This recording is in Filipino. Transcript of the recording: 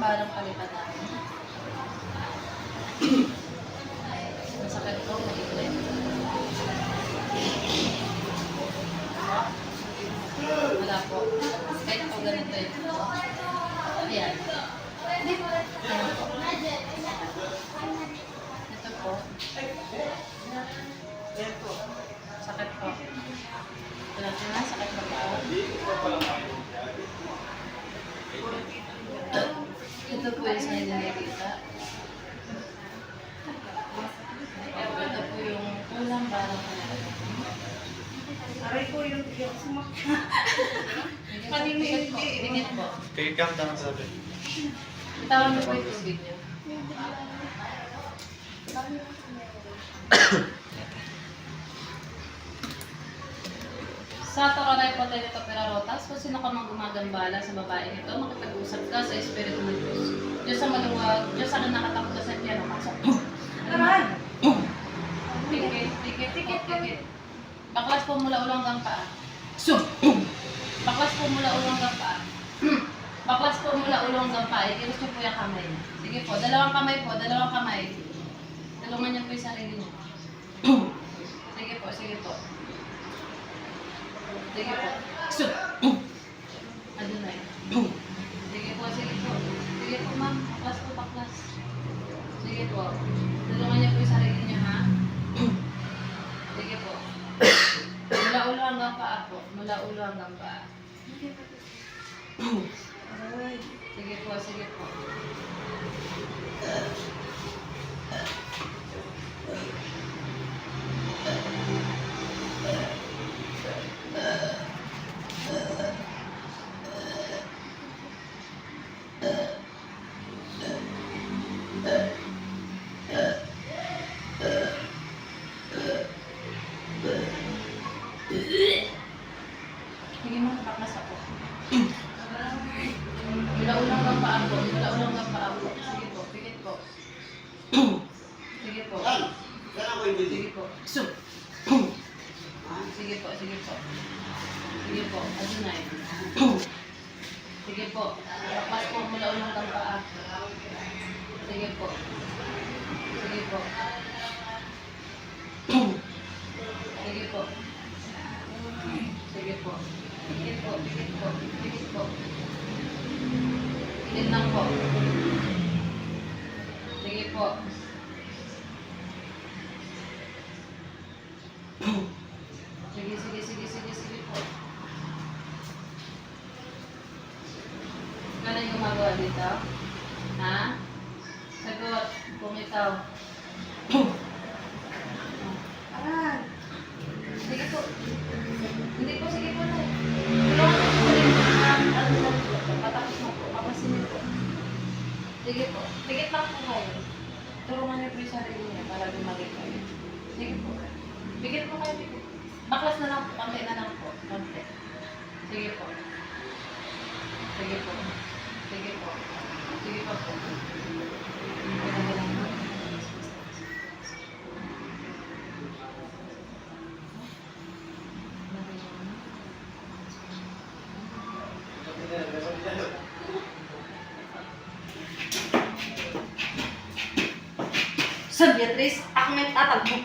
barang palitan natin. Masakit po, maiklit. Wala po. Kahit po ganito yun. Ayan. Ayan po. Ito po. Sakit po. Wala po na, sakit po po. Ito po yung sa nililita. Ito po yung ulang barang palitan. Aray ko yung sumak. Paninigit po. Tingit po. Kaya kang tanong sa akin. Itawan niyo po yung tubig niyo. Sa Tokaray po tayo ito perarotas, kung sino ka mang gumagambala sa babaeng ito, makipag-usap ka sa Espiritu ng Diyos. Diyos sa maluwag, Diyos sa nakatakot sa piano, pasok. Aray! Tikit. Baklas po mula ulo hanggang paa. Baklas po mula ulo hanggang paa. Baklas po mula ulo hanggang paa. Ikilos niyo po yung kamay niya. Sige po, dalawang kamay po, dalawang kamay. Tulungan niyo po yung sarili niyo. Sige po. Sige po. Adunay. Sige po. Sige po ma'am, baklas. Sige po. Tulungan niyo po yung sarili niyo ha. Sige po. Mula ulo hanggang paa po. Mula ulo hanggang paa. Aray! Sige po. Sige mo, baklas ako. Mula ulo hanggang paa po. Mula ulo hanggang paa po. Sige po, pikit po. Sige po. Sige po. Sige po. Adunay. Sige po. Baklas po mula ulo hanggang paa. Sige po. Sige po. Sige po. Sige po. Pikit po. Pikit lang po. Sige po. Sige po. Ganun yung gumagawa dito? Ha? Sagot. Kung ikaw. Aray! Sige po. Hindi po, sige po na. Tulungan niyo po rin. Patapos mo po. Papasin niyo po. Sige po. Pikit lang po kayo. Tulungan niyo po yung sarili niya para lumagay kayo. Sige po. Pikit po kayo. Baklas na lang po. Konti na lang po. Konti. Sige po. Sige po. Sige pa po. Sa Beatrice, ako may tatagpo.